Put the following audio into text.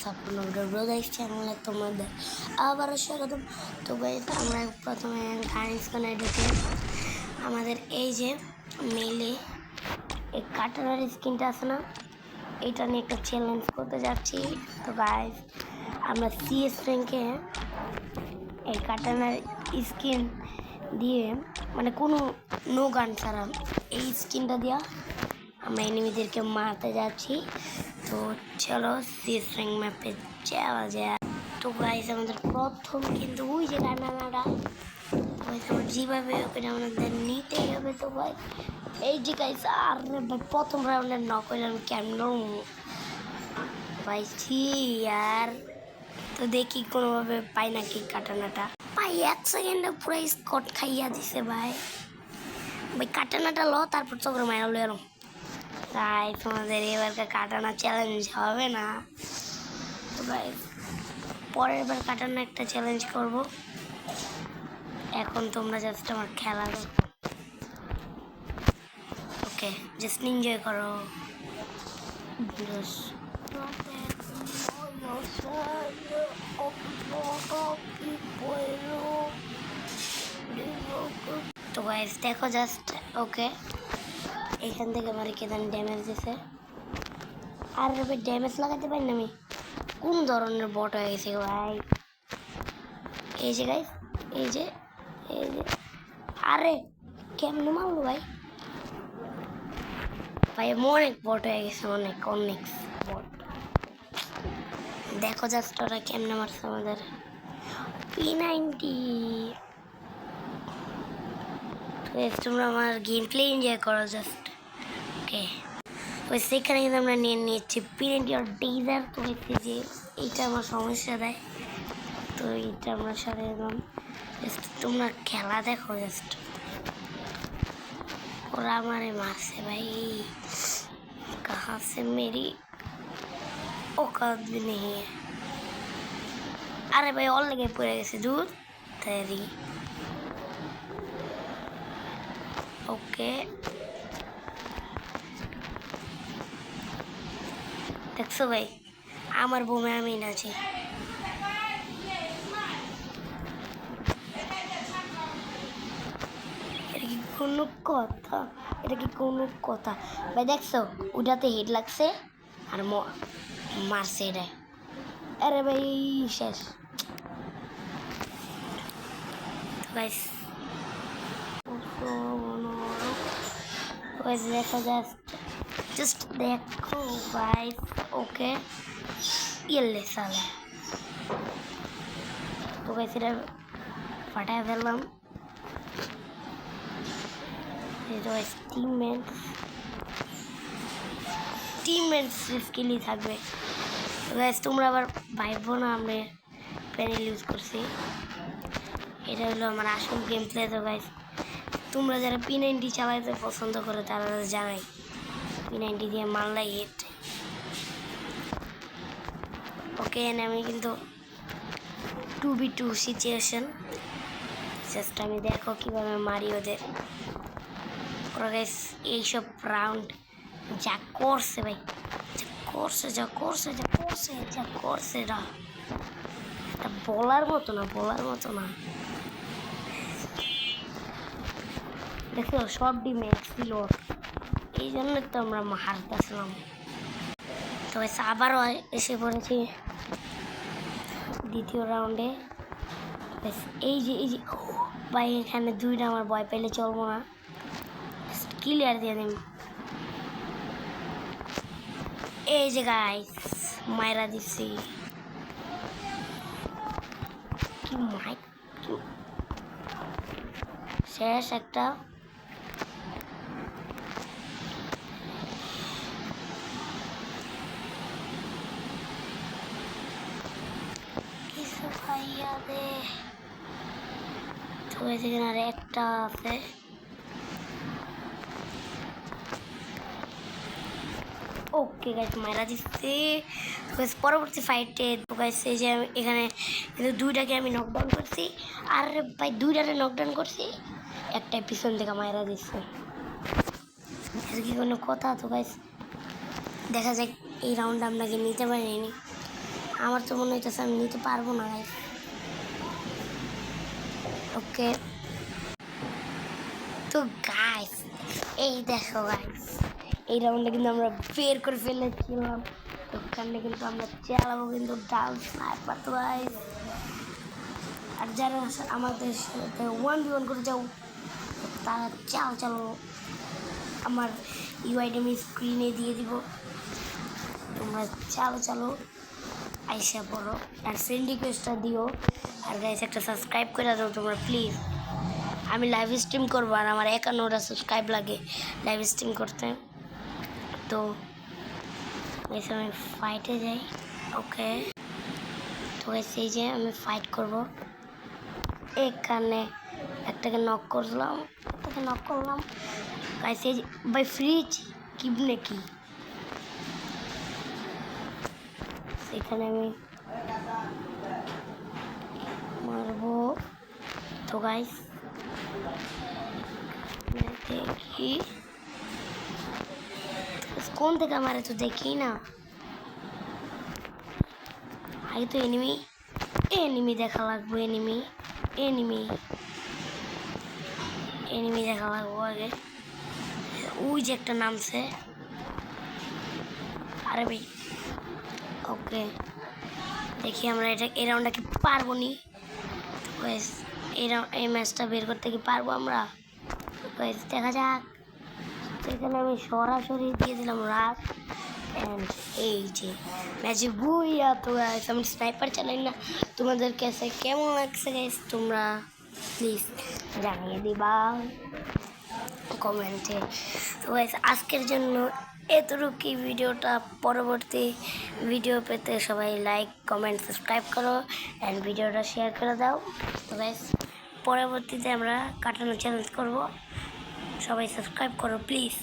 সাপুর্ণ ব্রোদাইস চ্যানেলে তোমাদের আবারও স্বাগতম। তো গাইস আমরা প্রথমে গাইস কোনে ঢুকে আমাদের এই যে মেলে এই কাটার স্কিনটা আছে না, এটা নিয়ে একটা চ্যালেঞ্জ করতে যাচ্ছি। তো গাইস আমরা সিএস র্যাঙ্কে এই কাটানার স্কিন দিয়ে মানে কোনো নো গান ছাড়া এই স্কিনটা দিয়া আমরা এনিমিদেরকে মারতে যাচ্ছি। তো চলো সিএস র্যাঙ্ক ম্যাপে যাওয়া যায়। তো গাইস আমাদের প্রথম কিন্তু ওই যে কাটানাটা যেভাবে ওটা আমাদের নিতে হবে। তো ভাই এই যে গাইস আর প্রথম রাউন্ডে নক হইলাম কেমন পাইছি আর তো দেখি কোনোভাবে পাই নাকি কাটানাটা ভাই। 1 সেকেন্ডে পুরো স্কট খাইয়া দিছে ভাই। ভাই কাটানাটা লো তারপর চক্র মারা লো এরম। তাই তোমাদের এবারকার কাটানা চ্যালেঞ্জ হবে না। তো ভাই পরের বার কাটানা একটা চ্যালেঞ্জ করব। এখন তোমরা জাস্ট আমার খেলা দেখো, ওকে? জাস্ট এনজয় করো। তো গাইস দেখো জাস্ট, ওকে এখান থেকে আমার কেদান ড্যামেজ দিছে। আর ড্যামেজ লাগাতে পারি না আমি। কোন ধরনের বট হয়ে গেছে ভাই। এই যে গাইস এই যে আরে কেমনে মারলো ভাই। ভাই অনেক বট হয়ে গেছে, অনেক বট। দেখো জাস্ট ওরা কেমনে মারছে আমাদের P90। তোমরা আমার গেম প্লে এনজয় করো জাস্ট, ওকে? ওই সেখানে কিন্তু আমরা নিয়ে নিচ্ছি P90 আর ডেজার। তো হচ্ছে যে এইটা আমার সমস্যা দেয়, তো এইটা আমরা সারে দিলাম। জাস্ট তোমরা খেলা দেখো জাস্ট। ওরা আমারে মারছে ভাই। कहाँ से मेरी औकात भी नहीं है। अरे भाई और लगे पूरे से दूर तेरी, ओके? দেখছো ভাই আমার বোমে আমি নাচি। এটা কি কোনো কথা? এটা কি কোনো কথা ভাই? দেখছো ওটাতে হেড লাগছে আর মারছে এটা। আরে ভাই শেষ গাইস। দেখো জাস্ট দেখো গাইস, ওকে? ইয়েলে সালে তো গাইস এটা ফাটায় ফেললাম। টিমমেটস স্কিলই থাকবে। গাইস তোমরা আবার ভাইবো না আমরা প্যানেল ইউজ করছি। এটা হলো আমার আসল গেম প্লে। তো গাইস তোমরা যারা P90 চালাইতে পছন্দ করো তারা জানাই P90 দিয়ে মারলাই হিট, ওকে? আমি কিন্তু 2v2 সিচুয়েশন। জাস্ট আমি দেখো কিভাবে মারি ওদের। ওরা গাইস এইসব রাউন্ড যা করছে ভাই, যা করছে এটা বলার মতো না। দেখো সব ডিমেক্স ছিল, এই জন্য তো আমরা হারতেছিলাম। তো আবারও এসে পড়েছি দ্বিতীয় রাউন্ডে। এই যে ভাই এখানে দুইটা আমার ভয় পেলে চলবো না, ক্লিয়ার দিয়ে দিন। এই যে গাইস মাইরা দিচ্ছি কি মাইক শেষ একটা। কিছু খাইয়া দে। তো এখানে আর একটা আছে, ওকে গাইস মারা দিচ্ছে। পরবর্তী ফাইটে তো গাইস এই যে এখানে কিন্তু দুইটাকে আমি নকডাউন করছি। আর ভাই দুইটারে নকডাউন করছি, একটা পিছন থেকে মারা দিচ্ছে। এর কি কোনো কথা? তো গাইস দেখা যাক এই রাউন্ড আমরা কি নিতে পারিনি। আমার তো মনে হইতেছে আমি নিতে পারবো না গাইস। ওকে, তো গাইস এই দেখো গাইস, এই রাউন্ডে কিন্তু আমরা বের করে ফেলেছিলাম। ওখানে কিন্তু আমরা চালাবো কিন্তু ডান্স স্নাইপার। তো গাইস, আর যারা আমাদের সাথে 1v1 করে যাও তারা চালো আমার ইউআইডি আমি স্ক্রিনে দিয়ে দিব, তোমরা চালো আইসা পড়ো আর ফ্রেন্ড রিকোয়েস্টটা দিও। আর গাইস একটা সাবস্ক্রাইব করে দাও তোমরা প্লিজ। আমি লাইভ স্ট্রিম করবো আর আমার 51টা সাবস্ক্রাইব লাগে লাইভ স্ট্রিম করতে। তো গাইস আমি ফাইটে যাই। ওকে, তো গাইস এই যে আমি ফাইট করব। এখানে একটাকে নক করলাম গাইস। এই ভাই ফ্রিজ কিবনে কি এখানে আমি মারবো। তো গাইস দেখি কোন থেকে মারে তো দেখি না। আগে তো এনিমি দেখা লাগবে। এনিমি দেখা লাগবো আগে। ওই যে একটা নামছে। আরে ভাই ওকে, দেখি আমরা এই রাউন্ডটা কি পারবো নি। এই ম্যাচটা বের করতে কি পারবো আমরা, দেখা যাক। এখানে আমি সরাসরি দিয়ে দিলাম রাত। অ্যান্ড এই যে ম্যাজিক বুইয়া। তো গাইস আমি স্নাইপার চালাই না, তোমাদের কাছে কেমন লাগছে গাইস তোমরা প্লিজ জানিয়ে দিবা কমেন্টে। তো গাইস আজকের জন্য এতটুকুই ভিডিওটা। পরবর্তী ভিডিও পেতে সবাই লাইক কমেন্ট সাবস্ক্রাইব করো অ্যান্ড ভিডিওটা শেয়ার করে দাও। তো গাইস পরবর্তীতে আমরা কাটানো চ্যালেঞ্জ করব, সবাই সাবস্ক্রাইব করো প্লিজ।